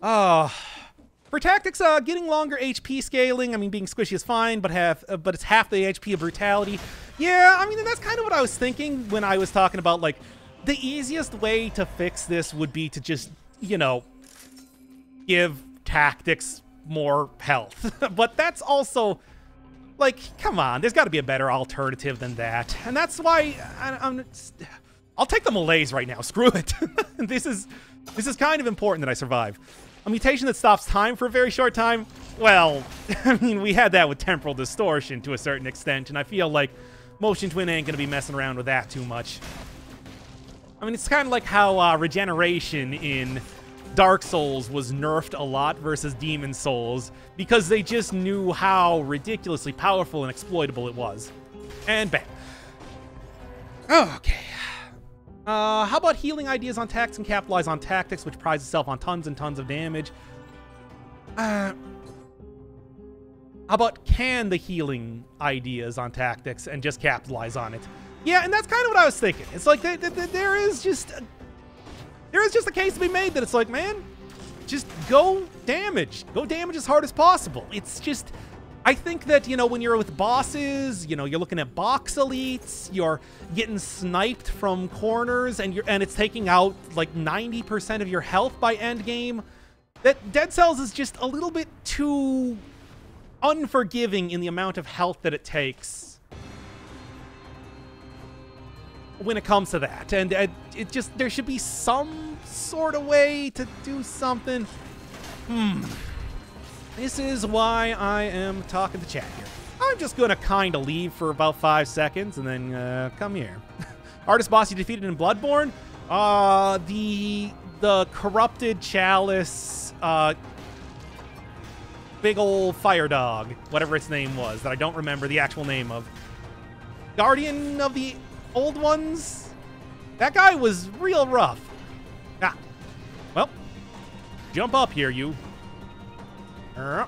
For tactics, getting longer HP scaling. I mean, being squishy is fine, but it's half the HP of brutality. Yeah, I mean, that's kind of what I was thinking when I was talking about, like, the easiest way to fix this would be to just, you know, give tactics more health. But that's also, like, come on, there's got to be a better alternative than that. And that's why I'll take the malaise right now. Screw it. This is kind of important that I survive. A mutation that stops time for a very short time? Well, I mean, we had that with temporal distortion to a certain extent, and I feel like Motion Twin ain't gonna be messing around with that too much. I mean, it's kind of like how regeneration in Dark Souls was nerfed a lot versus Demon Souls, because they just knew how ridiculously powerful and exploitable it was. And bam. Okay. How about healing ideas on tactics and capitalize on tactics, which prides itself on tons and tons of damage? How about can the healing ideas on tactics and just capitalize on it? Yeah, and that's kind of what I was thinking. It's like there is just a case to be made that it's like, man, just go damage as hard as possible. It's just, I think that, you know, when you're with bosses, you know, you're looking at box elites, you're getting sniped from corners, and it's taking out like 90% of your health by end game. That Dead Cells is just a little bit too unforgiving in the amount of health that it takes when it comes to that. And it just, there should be some sort of way to do something. This is why I am talking to chat here. I'm just gonna kind of leave for about 5 seconds and then come here. Hardest boss you defeated in Bloodborne? The corrupted chalice, big old fire dog, whatever its name was, that I don't remember the actual name of. Guardian of the Old Ones? That guy was real rough. Ah, well, jump up here, you. No.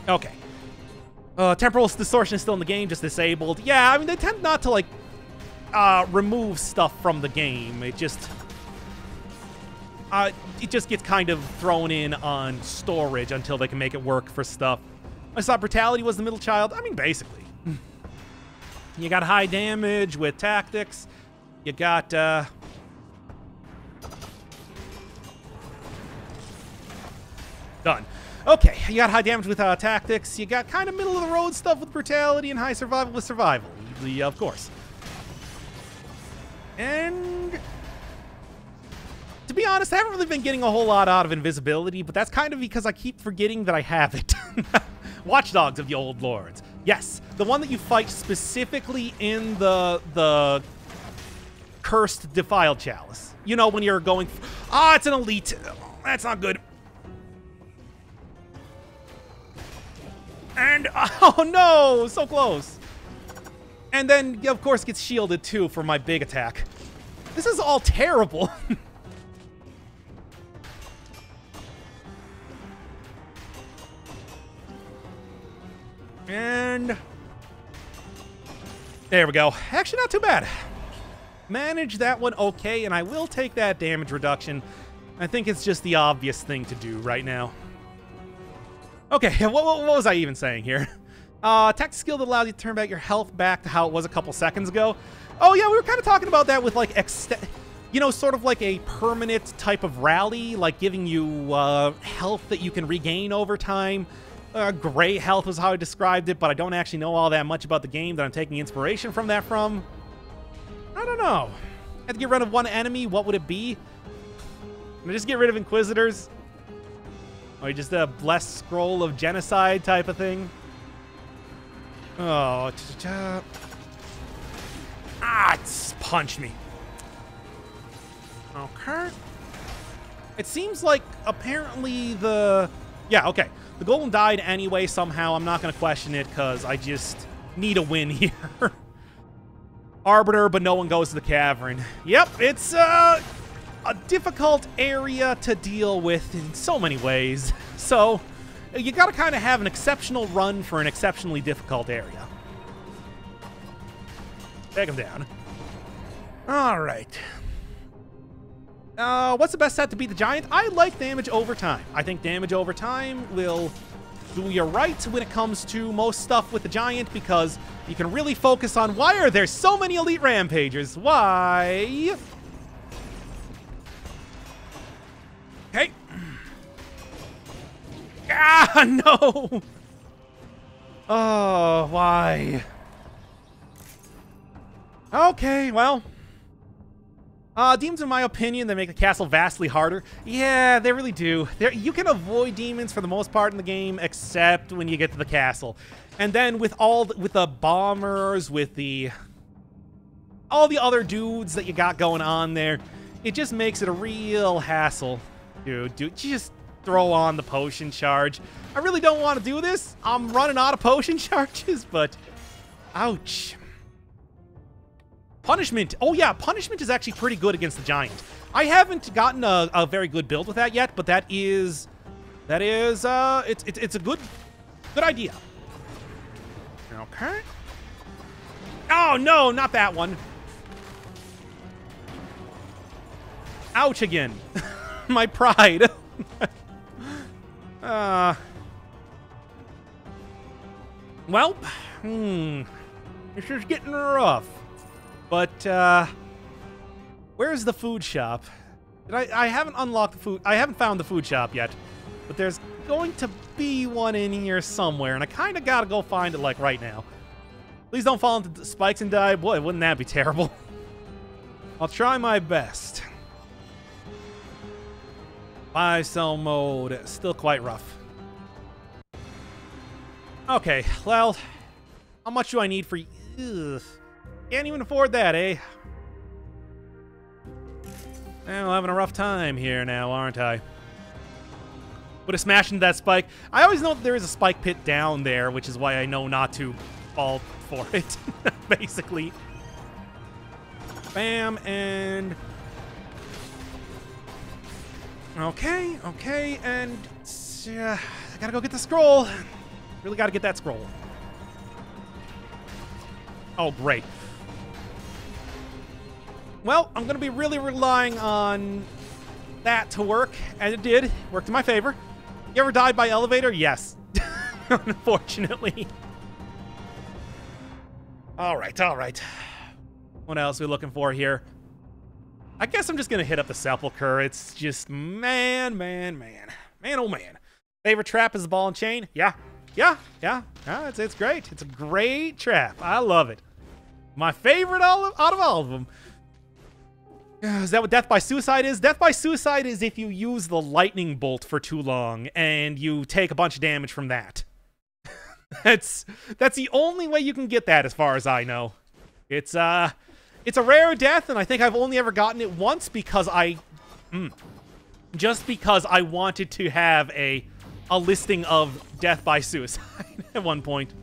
Okay. Temporal distortion is still in the game, just disabled. Yeah, I mean, they tend not to, like, remove stuff from the game. It just gets kind of thrown in on storage until they can make it work for stuff. I thought brutality was the middle child. I mean, basically. You got high damage with tactics. You got, done. Okay, you got high damage with tactics. You got kind of middle of the road stuff with brutality, and high survival with survival, of course. And to be honest, I haven't really been getting a whole lot out of invisibility, but that's kind of because I keep forgetting that I have it. Watchdogs of the Old Lords. Yes, the one that you fight specifically in the cursed defiled chalice. You know, when you're going, it's an elite. That's not good. And, oh no, so close. And then, of course, gets shielded too for my big attack. This is all terrible. And there we go. Actually, not too bad. manage that one okay, and I will take that damage reduction. I think it's just the obvious thing to do right now. Okay, what was I even saying here? Attack skill that allows you to turn back your health back to how it was a couple seconds ago. Oh yeah, we were kind of talking about that with like, you know, sort of like a permanent type of rally, like giving you health that you can regain over time. Gray health was how I described it, but I don't actually know all that much about the game that I'm taking inspiration from that from. I don't know. I had to get rid of one enemy. What would it be? Can I just get rid of Inquisitors? Or just a blessed scroll of genocide type of thing? Oh, it's punched me. Okay. It seems like apparently the... Yeah, okay. The golem died anyway somehow. I'm not going to question it because I just need a win here. Arbiter, but no one goes to the cavern. Yep, it's a difficult area to deal with in so many ways. So you got to kind of have an exceptional run for an exceptionally difficult area. Take him down. All right. What's the best set to beat the giant? I like damage over time. I think damage over time will do you right when it comes to most stuff with the giant because you can really focus on why are there so many elite rampagers? Why? Okay. Ah, no. Oh, why? Okay, well. Demons, in my opinion, they make the castle vastly harder. Yeah, they really do. You can avoid demons for the most part in the game, except when you get to the castle. And then with the bombers, with all the other dudes that you got going on there, it just makes it a real hassle. Dude, just throw on the potion charge. I really don't want to do this. I'm running out of potion charges, but ouch. Punishment. Oh yeah, punishment is actually pretty good against the giant. I haven't gotten a very good build with that yet, but it's a good idea. Okay. Oh no, not that one. Ouch again. My pride. Well, this is getting rough. But, where's the food shop? I haven't unlocked the food. I haven't found the food shop yet. But there's going to be one in here somewhere, and I kind of got to go find it, like, right now. Please don't fall into the spikes and die. Boy, wouldn't that be terrible? I'll try my best. Buy-sell mode. Still quite rough. Okay, well, how much do I need for... Ugh. Can't even afford that, eh? Well, having a rough time here now, aren't I? Would have smashed into that spike. I always know that there is a spike pit down there, which is why I know not to fall for it, basically. Bam, and... Okay, and... I gotta go get the scroll. Really gotta get that scroll. Oh, great. Well, I'm going to be really relying on that to work, and it did. Worked in my favor. You ever died by elevator? Yes. Unfortunately. All right. What else are we looking for here? I guess I'm just going to hit up the sepulcher. It's just, man, oh man. Favorite trap is the ball and chain? Yeah. It's great. It's a great trap. I love it. My favorite out of all of them. Is that what Death by Suicide is? Death by Suicide is if you use the lightning bolt for too long and you take a bunch of damage from that. That's the only way you can get that as far as I know. It's a rare death, and I think I've only ever gotten it once because just because I wanted to have a listing of Death by Suicide at one point.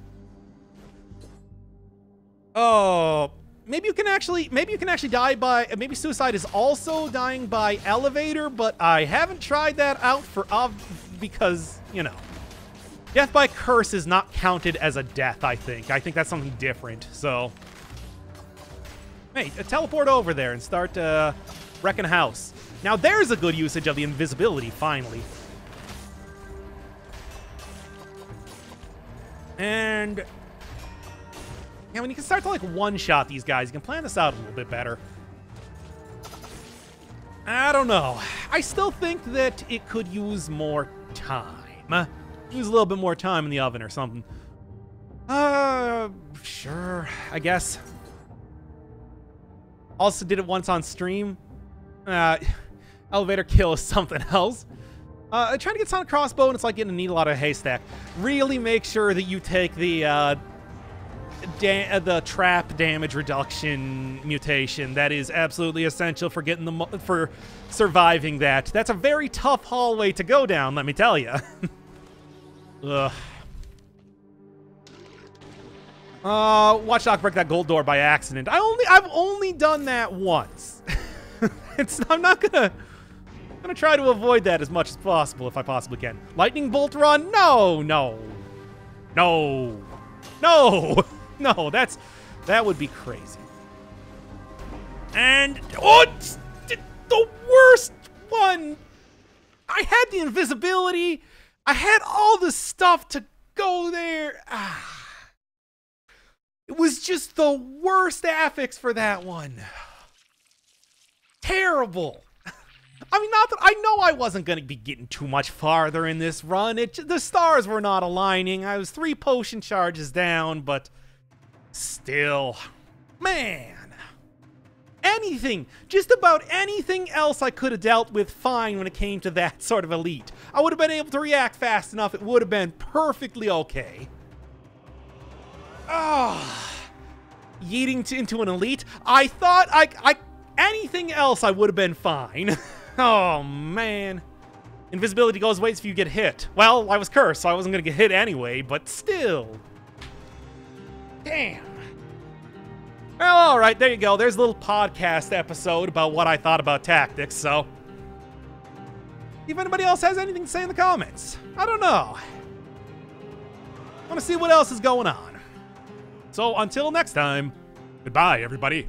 Oh, maybe you can actually die by, maybe suicide is also dying by elevator, but I haven't tried that out because, you know, death by curse is not counted as a death, I think. I think that's something different, so. Hey, teleport over there and start wrecking house. Now there's a good usage of the invisibility, finally. And yeah, when you can start to like one-shot these guys, you can plan this out a little bit better. I don't know. I still think that it could use more time. Use a little bit more time in the oven or something. Sure, I guess. Also did it once on stream. Elevator kill is something else. Trying to get Sonic Crossbow, and it's like getting a needle out of a haystack. Really make sure that you take the trap damage reduction mutation. That is absolutely essential for getting for surviving that. That's a very tough hallway to go down, let me tell you. Ugh. Watch Doc break that gold door by accident. I've only done that once. I'm gonna try to avoid that as much as possible if I possibly can. Lightning bolt run? No, no, no, no, no. That would be crazy. And the worst one. I had the invisibility. I had all the stuff to go there. It was just the worst affix for that one. Terrible. I mean, not that I know I wasn't going to be getting too much farther in this run. The stars were not aligning. I was 3 potion charges down, but still, man. Anything, just about anything else I could have dealt with fine when it came to that sort of elite. I would have been able to react fast enough. It would have been perfectly okay. Yeeting into an elite. I thought anything else I would have been fine. Oh, man. Invisibility goes away if you get hit. Well, I was cursed, so I wasn't going to get hit anyway, but still. Damn. Well, all right, there you go. There's a little podcast episode about what I thought about tactics, so. If anybody else has anything to say in the comments. I don't know. I want to see what else is going on. So until next time, goodbye, everybody.